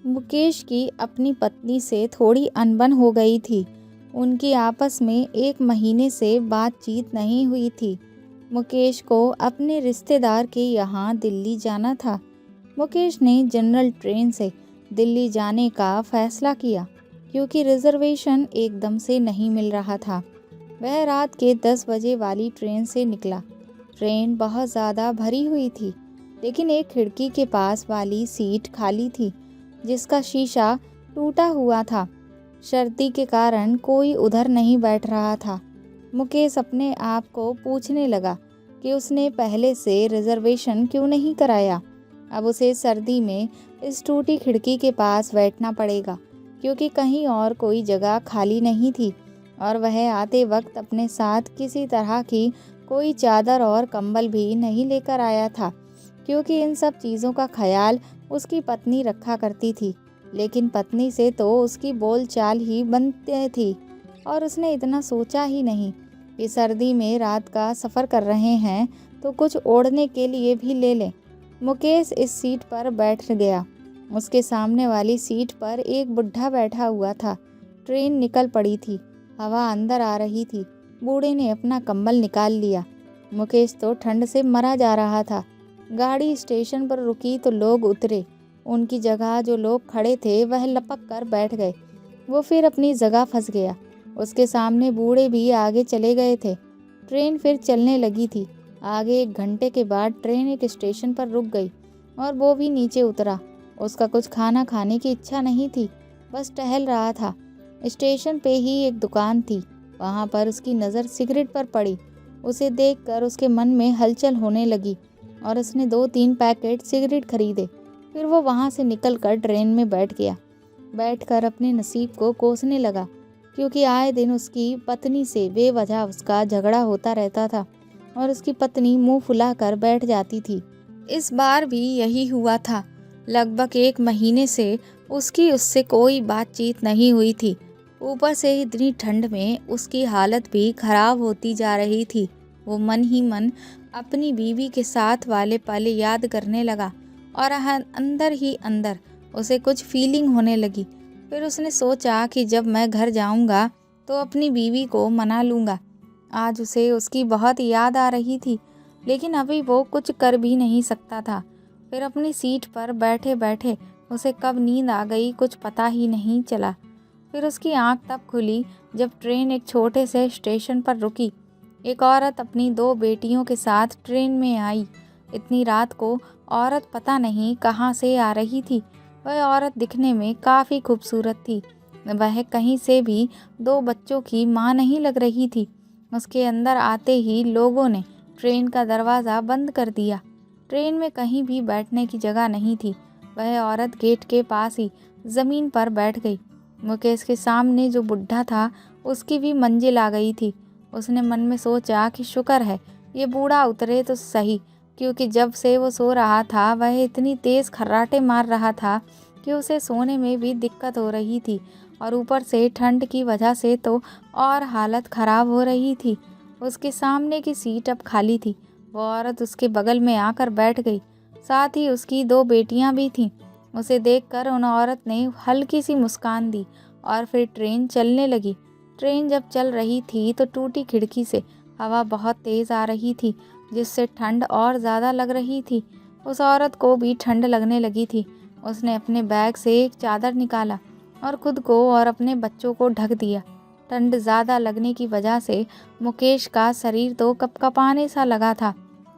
मुकेश की अपनी पत्नी से थोड़ी अनबन हो गई थी। उनकी आपस में 1 महीने से बातचीत नहीं हुई थी। मुकेश को अपने रिश्तेदार के यहाँ दिल्ली जाना था। मुकेश ने जनरल ट्रेन से दिल्ली जाने का फैसला किया क्योंकि रिजर्वेशन एकदम से नहीं मिल रहा था। वह रात के 10 बजे वाली ट्रेन से निकला। ट्रेन बहुत ज़्यादा भरी हुई थी, लेकिन एक खिड़की के पास वाली सीट खाली थी जिसका शीशा टूटा हुआ था। सर्दी के कारण कोई उधर नहीं बैठ रहा था। मुकेश अपने आप को पूछने लगा कि उसने पहले से रिजर्वेशन क्यों नहीं कराया। अब उसे सर्दी में इस टूटी खिड़की के पास बैठना पड़ेगा क्योंकि कहीं और कोई जगह खाली नहीं थी और वह आते वक्त अपने साथ किसी तरह की कोई चादर और कंबल भी नहीं लेकर आया था क्योंकि इन सब चीज़ों का ख्याल उसकी पत्नी रखा करती थी। लेकिन पत्नी से तो उसकी बोलचाल ही बनती थी और उसने इतना सोचा ही नहीं कि सर्दी में रात का सफ़र कर रहे हैं तो कुछ ओढ़ने के लिए भी ले लें। मुकेश इस सीट पर बैठ गया। उसके सामने वाली सीट पर एक बुढ़ा बैठा हुआ था। ट्रेन निकल पड़ी थी। हवा अंदर आ रही थी। बूढ़े ने अपना कंबल निकाल लिया। मुकेश तो ठंड से मरा जा रहा था। गाड़ी स्टेशन पर रुकी तो लोग उतरे। उनकी जगह जो लोग खड़े थे वह लपक कर बैठ गए। वो फिर अपनी जगह फंस गया। उसके सामने बूढ़े भी आगे चले गए थे। ट्रेन फिर चलने लगी थी। आगे 1 घंटे के बाद ट्रेन एक स्टेशन पर रुक गई और वो भी नीचे उतरा। उसका कुछ खाना खाने की इच्छा नहीं थी, बस टहल रहा था। स्टेशन पे ही एक दुकान थी। वहाँ पर उसकी नज़र सिगरेट पर पड़ी। उसे देखकर उसके मन में हलचल होने लगी और उसने 2-3 पैकेट सिगरेट खरीदे। फिर वो वहाँ से निकलकर ट्रेन में बैठ गया। बैठकर अपने नसीब को कोसने लगा क्योंकि आए दिन उसकी पत्नी से बेवजह उसका झगड़ा होता रहता था और उसकी पत्नी मुंह फुलाकर बैठ जाती थी। इस बार भी यही हुआ था। लगभग 1 महीने से उसकी उससे कोई बातचीत नहीं हुई थी। ऊपर से इतनी ठंड में उसकी हालत भी खराब होती जा रही थी। वो मन ही मन अपनी बीवी के साथ वाले पल याद करने लगा और अंदर ही अंदर उसे कुछ फीलिंग होने लगी। फिर उसने सोचा कि जब मैं घर जाऊंगा तो अपनी बीवी को मना लूँगा। आज उसे उसकी बहुत याद आ रही थी, लेकिन अभी वो कुछ कर भी नहीं सकता था। फिर अपनी सीट पर बैठे बैठे उसे कब नींद आ गई कुछ पता ही नहीं चला। फिर उसकी आंख तब खुली जब ट्रेन एक छोटे से स्टेशन पर रुकी। एक औरत अपनी 2 बेटियों के साथ ट्रेन में आई। इतनी रात को औरत पता नहीं कहाँ से आ रही थी। वह औरत दिखने में काफ़ी खूबसूरत थी। वह कहीं से भी 2 बच्चों की माँ नहीं लग रही थी। उसके अंदर आते ही लोगों ने ट्रेन का दरवाज़ा बंद कर दिया। ट्रेन में कहीं भी बैठने की जगह नहीं थी। वह औरत गेट के पास ही ज़मीन पर बैठ गई। मुकेश के सामने जो बुढ़ा था उसकी भी मंजिल आ गई थी। उसने मन में सोचा कि शुक्र है ये बूढ़ा उतरे तो सही, क्योंकि जब से वो सो रहा था वह इतनी तेज़ खर्राटे मार रहा था कि उसे सोने में भी दिक्कत हो रही थी और ऊपर से ठंड की वजह से तो और हालत ख़राब हो रही थी। उसके सामने की सीट अब खाली थी। वो औरत उसके बगल में आकर बैठ गई। साथ ही उसकी 2 बेटियां भी थीं। उसे देखकर उन औरत ने हल्की सी मुस्कान दी और फिर ट्रेन चलने लगी। ट्रेन जब चल रही थी तो टूटी खिड़की से हवा बहुत तेज़ आ रही थी, जिससे ठंड और ज़्यादा लग रही थी। उस औरत को भी ठंड लगने लगी थी। उसने अपने बैग से एक चादर निकाला और खुद को और अपने बच्चों को ढक दिया। ठंड ज़्यादा लगने की वजह से मुकेश का शरीर तो कँपकँपाने सा लगा था।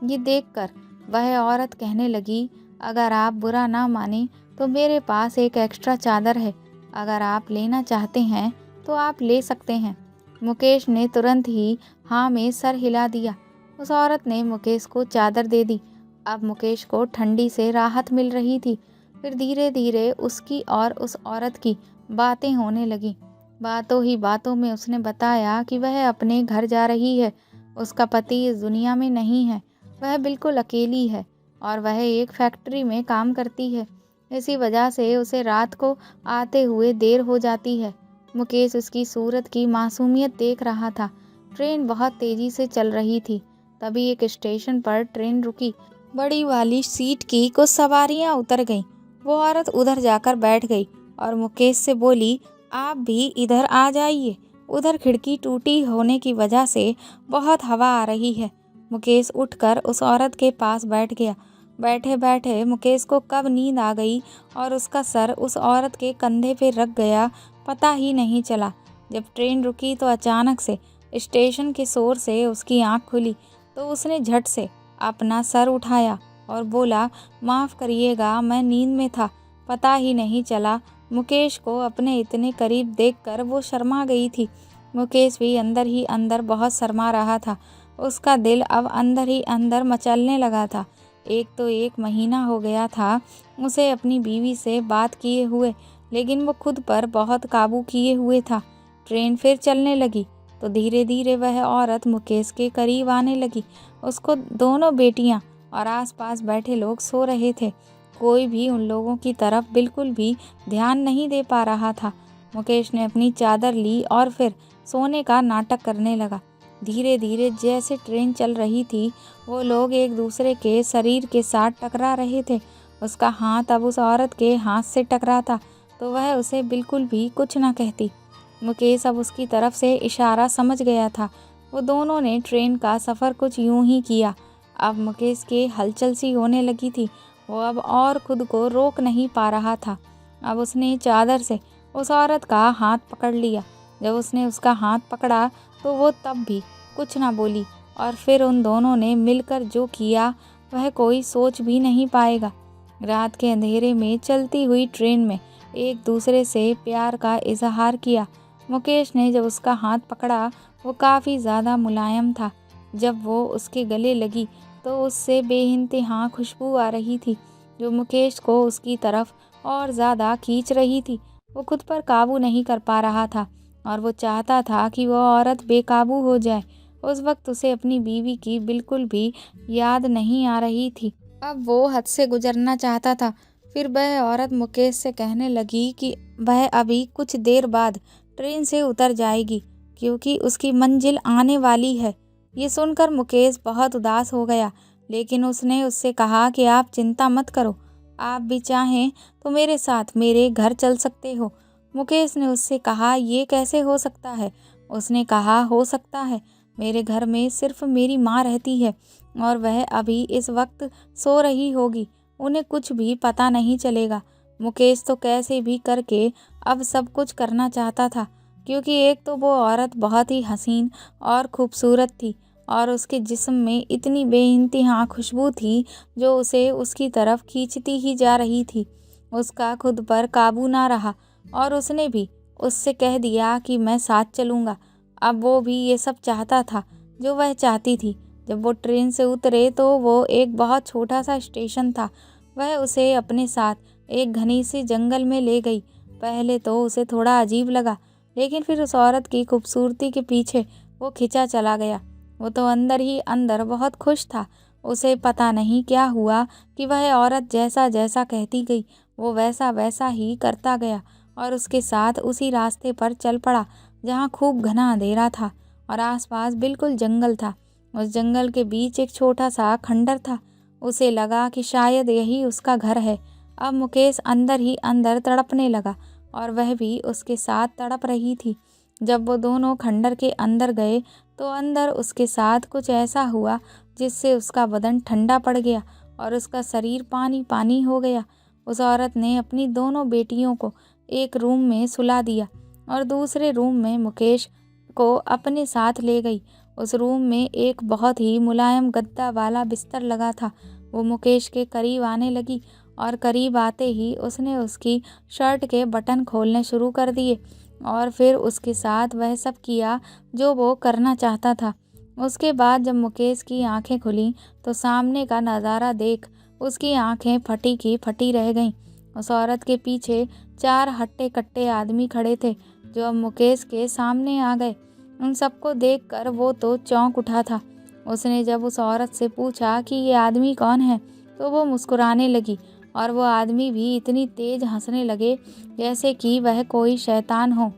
ये देखकर वह औरत कहने लगी, अगर आप बुरा ना माने तो मेरे पास एक एक्स्ट्रा चादर है। अगर आप लेना चाहते हैं तो आप ले सकते हैं। मुकेश ने तुरंत ही हाँ में सर हिला दिया। उस औरत ने मुकेश को चादर दे दी। अब मुकेश को ठंडी से राहत मिल रही थी। फिर धीरे धीरे उसकी और उस औरत की बातें होने लगी। बातों ही बातों में उसने बताया कि वह अपने घर जा रही है। उसका पति इस दुनिया में नहीं है। वह बिल्कुल अकेली है और वह एक फैक्ट्री में काम करती है। इसी वजह से उसे रात को आते हुए देर हो जाती है। मुकेश उसकी सूरत की मासूमियत देख रहा था। ट्रेन बहुत तेज़ी से चल रही थी। तभी एक स्टेशन पर ट्रेन रुकी। बड़ी वाली सीट की कुछ सवारियां उतर गईं। वो औरत उधर जाकर बैठ गई और मुकेश से बोली, आप भी इधर आ जाइए, उधर खिड़की टूटी होने की वजह से बहुत हवा आ रही है। मुकेश उठकर उस औरत के पास बैठ गया। बैठे बैठे मुकेश को कब नींद आ गई और उसका सर उस औरत के कंधे पे रख गया, पता ही नहीं चला। जब ट्रेन रुकी तो अचानक से स्टेशन के शोर से उसकी आंख खुली, तो उसने झट से अपना सर उठाया और बोला, माफ़ करिएगा, मैं नींद में था, पता ही नहीं चला। मुकेश को अपने इतने करीब देखकर वो शर्मा गई थी। मुकेश भी अंदर ही अंदर बहुत शर्मा रहा था। उसका दिल अब अंदर ही अंदर मचलने लगा था। एक तो 1 महीना हो गया था उसे अपनी बीवी से बात किए हुए, लेकिन वो खुद पर बहुत काबू किए हुए था। ट्रेन फिर चलने लगी तो धीरे धीरे वह औरत मुकेश के करीब आने लगी। उसको दोनों बेटियां और आसपास बैठे लोग सो रहे थे। कोई भी उन लोगों की तरफ बिल्कुल भी ध्यान नहीं दे पा रहा था। मुकेश ने अपनी चादर ली और फिर सोने का नाटक करने लगा। धीरे धीरे जैसे ट्रेन चल रही थी, वो लोग एक दूसरे के शरीर के साथ टकरा रहे थे। उसका हाथ अब उस औरत के हाथ से टकराता तो वह उसे बिल्कुल भी कुछ न कहती। मुकेश अब उसकी तरफ से इशारा समझ गया था। वो दोनों ने ट्रेन का सफ़र कुछ यूं ही किया। अब मुकेश के हलचल सी होने लगी थी। वो अब और खुद को रोक नहीं पा रहा था। अब उसने चादर से उस औरत का हाथ पकड़ लिया। जब उसने उसका हाथ पकड़ा तो वो तब भी कुछ ना बोली और फिर उन दोनों ने मिलकर जो किया वह कोई सोच भी नहीं पाएगा। रात के अंधेरे में चलती हुई ट्रेन में एक दूसरे से प्यार का इजहार किया। मुकेश ने जब उसका हाथ पकड़ा वो काफ़ी ज़्यादा मुलायम था। जब वो उसके गले लगी तो उससे बेइंतहा खुशबू आ रही थी, जो मुकेश को उसकी तरफ और ज़्यादा खींच रही थी। वो खुद पर काबू नहीं कर पा रहा था और वो चाहता था कि वह औरत बेकाबू हो जाए। उस वक्त उसे अपनी बीवी की बिल्कुल भी याद नहीं आ रही थी। अब वो हद से गुजरना चाहता था। फिर वह औरत मुकेश से कहने लगी कि वह अभी कुछ देर बाद ट्रेन से उतर जाएगी क्योंकि उसकी मंजिल आने वाली है। ये सुनकर मुकेश बहुत उदास हो गया, लेकिन उसने उससे कहा कि आप चिंता मत करो, आप भी चाहें तो मेरे साथ मेरे घर चल सकते हो। मुकेश ने उससे कहा, ये कैसे हो सकता है? उसने कहा, हो सकता है, मेरे घर में सिर्फ मेरी माँ रहती है और वह अभी इस वक्त सो रही होगी, उन्हें कुछ भी पता नहीं चलेगा। मुकेश तो कैसे भी करके अब सब कुछ करना चाहता था, क्योंकि एक तो वो औरत बहुत ही हसीन और खूबसूरत थी और उसके जिस्म में इतनी बेइंतहा खुशबू थी जो उसे उसकी तरफ खींचती ही जा रही थी। उसका खुद पर काबू ना रहा और उसने भी उससे कह दिया कि मैं साथ चलूँगा। अब वो भी ये सब चाहता था जो वह चाहती थी। जब वो ट्रेन से उतरे तो वो एक बहुत छोटा सा स्टेशन था। वह उसे अपने साथ एक घनी सी जंगल में ले गई। पहले तो उसे थोड़ा अजीब लगा, लेकिन फिर उस औरत की खूबसूरती के पीछे वो खिंचा चला गया। वो तो अंदर ही अंदर बहुत खुश था। उसे पता नहीं क्या हुआ कि वह औरत जैसा जैसा कहती गई वो वैसा वैसा ही करता गया और उसके साथ उसी रास्ते पर चल पड़ा जहाँ खूब घना अंधेरा था और आसपास बिल्कुल जंगल था। उस जंगल के बीच एक छोटा सा खंडर था। उसे लगा कि शायद यही उसका घर है। अब मुकेश अंदर ही अंदर तड़पने लगा और वह भी उसके साथ तड़प रही थी। जब वो दोनों खंडर के अंदर गए तो अंदर उसके साथ कुछ ऐसा हुआ जिससे उसका बदन ठंडा पड़ गया और उसका शरीर पानी पानी हो गया। उस औरत ने अपनी दोनों बेटियों को एक रूम में सुला दिया और दूसरे रूम में मुकेश को अपने साथ ले गई। उस रूम में एक बहुत ही मुलायम गद्दा वाला बिस्तर लगा था। वो मुकेश के करीब आने लगी और करीब आते ही उसने उसकी शर्ट के बटन खोलने शुरू कर दिए और फिर उसके साथ वह सब किया जो वो करना चाहता था। उसके बाद जब मुकेश की आंखें खुलीं तो सामने का नज़ारा देख उसकी आंखें फटी की फटी रह गईं। उस औरत के पीछे 4 हट्टे कट्टे आदमी खड़े थे जो अब मुकेश के सामने आ गए। उन सबको देखकर वो तो चौंक उठा था। उसने जब उस औरत से पूछा कि ये आदमी कौन है तो वो मुस्कुराने लगी और वो आदमी भी इतनी तेज हंसने लगे जैसे कि वह कोई शैतान हो।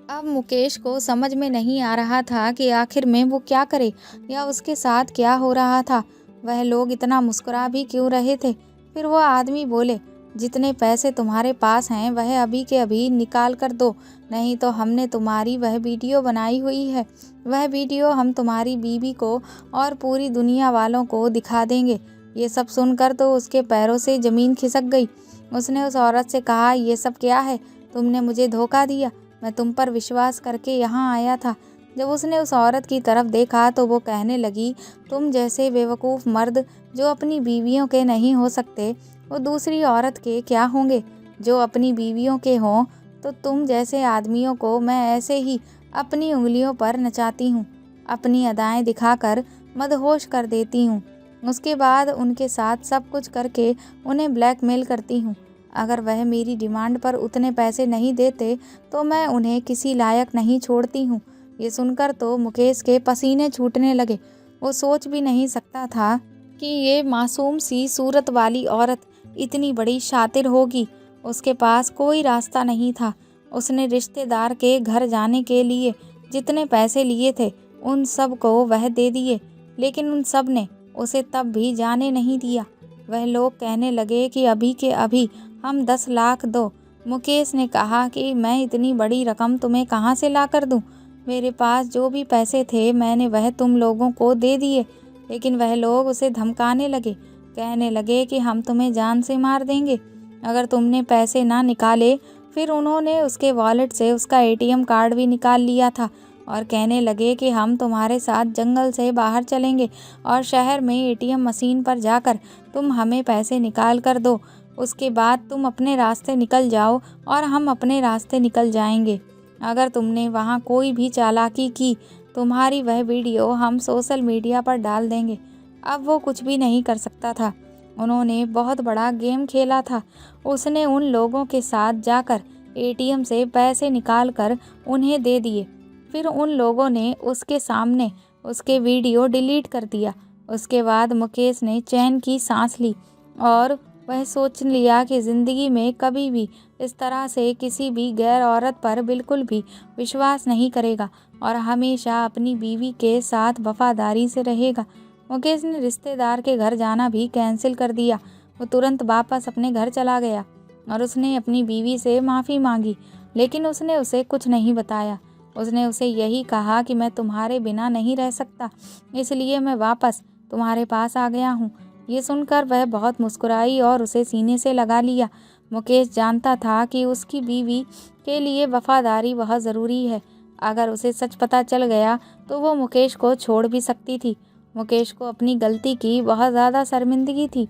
अब मुकेश को समझ में नहीं आ रहा था कि आखिर में वो क्या करे या उसके साथ क्या हो रहा था। वह लोग इतना मुस्कुरा भी क्यों रहे थे। फिर वो आदमी बोले, जितने पैसे तुम्हारे पास हैं वह अभी के अभी निकाल कर दो, नहीं तो हमने तुम्हारी वह वीडियो बनाई हुई है। वह वीडियो हम तुम्हारी बीवी को और पूरी दुनिया वालों को दिखा देंगे। ये सब सुनकर तो उसके पैरों से ज़मीन खिसक गई। उसने उस औरत से कहा, ये सब क्या है? तुमने मुझे धोखा दिया। मैं तुम पर विश्वास करके यहाँ आया था। जब उसने उस औरत की तरफ देखा तो वो कहने लगी, तुम जैसे बेवकूफ़ मर्द जो अपनी बीवियों के नहीं हो सकते, वो दूसरी औरत के क्या होंगे जो अपनी बीवियों के हों। तो तुम जैसे आदमियों को मैं ऐसे ही अपनी उंगलियों पर नचाती हूँ, अपनी अदाएं दिखाकर मदहोश कर देती हूँ। उसके बाद उनके साथ सब कुछ करके उन्हें ब्लैकमेल करती हूँ। अगर वह मेरी डिमांड पर उतने पैसे नहीं देते तो मैं उन्हें किसी लायक नहीं छोड़ती हूँ। ये सुनकर तो मुकेश के पसीने छूटने लगे। वो सोच भी नहीं सकता था कि ये मासूम सी सूरत वाली औरत इतनी बड़ी शातिर होगी। उसके पास कोई रास्ता नहीं था। उसने रिश्तेदार के घर जाने के लिए जितने पैसे लिए थे उन सब को वह दे दिए, लेकिन उन सब ने उसे तब भी जाने नहीं दिया। वह लोग कहने लगे कि अभी के अभी हम 10 लाख दो। मुकेश ने कहा कि मैं इतनी बड़ी रकम तुम्हें कहाँ से ला कर दूँ? मेरे पास जो भी पैसे थे मैंने वह तुम लोगों को दे दिए। लेकिन वह लोग उसे धमकाने लगे, कहने लगे कि हम तुम्हें जान से मार देंगे अगर तुमने पैसे ना निकाले। फिर उन्होंने उसके वॉलेट से उसका एटीएम कार्ड भी निकाल लिया था और कहने लगे कि हम तुम्हारे साथ जंगल से बाहर चलेंगे और शहर में एटीएम मशीन पर जाकर तुम हमें पैसे निकाल कर दो। उसके बाद तुम अपने रास्ते निकल जाओ और हम अपने रास्ते निकल जाएंगे। अगर तुमने वहाँ कोई भी चालाकी की, तुम्हारी वह वीडियो हम सोशल मीडिया पर डाल देंगे। अब वो कुछ भी नहीं कर सकता था। उन्होंने बहुत बड़ा गेम खेला था। उसने उन लोगों के साथ जाकर एटीएम से पैसे निकाल कर उन्हें दे दिए। फिर उन लोगों ने उसके सामने उसके वीडियो डिलीट कर दिया। उसके बाद मुकेश ने चैन की सांस ली और वह सोच लिया कि ज़िंदगी में कभी भी इस तरह से किसी भी गैर औरत पर बिल्कुल भी विश्वास नहीं करेगा और हमेशा अपनी बीवी के साथ वफादारी से रहेगा। मुकेश ने रिश्तेदार के घर जाना भी कैंसिल कर दिया। वो तुरंत वापस अपने घर चला गया और उसने अपनी बीवी से माफ़ी मांगी, लेकिन उसने उसे कुछ नहीं बताया। उसने उसे यही कहा कि मैं तुम्हारे बिना नहीं रह सकता, इसलिए मैं वापस तुम्हारे पास आ गया हूँ। ये सुनकर वह बहुत मुस्कुराई और उसे सीने से लगा लिया। मुकेश जानता था कि उसकी बीवी के लिए वफादारी बहुत ज़रूरी है। अगर उसे सच पता चल गया तो वो मुकेश को छोड़ भी सकती थी। मुकेश को अपनी गलती की बहुत ज़्यादा शर्मिंदगी थी।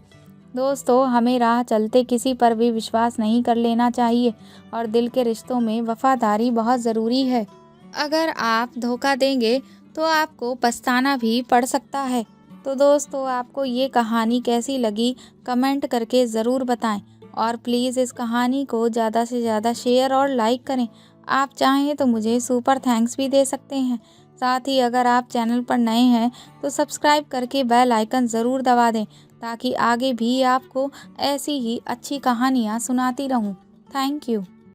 दोस्तों, हमें राह चलते किसी पर भी विश्वास नहीं कर लेना चाहिए और दिल के रिश्तों में वफादारी बहुत ज़रूरी है। अगर आप धोखा देंगे तो आपको पछताना भी पड़ सकता है। तो दोस्तों, आपको ये कहानी कैसी लगी कमेंट करके ज़रूर बताएं और प्लीज़ इस कहानी को ज़्यादा से ज़्यादा शेयर और लाइक करें। आप चाहें तो मुझे सुपर थैंक्स भी दे सकते हैं। साथ ही अगर आप चैनल पर नए हैं तो सब्सक्राइब करके बेल आइकन ज़रूर दबा दें ताकि आगे भी आपको ऐसी ही अच्छी कहानियाँ सुनाती रहूँ। Thank you.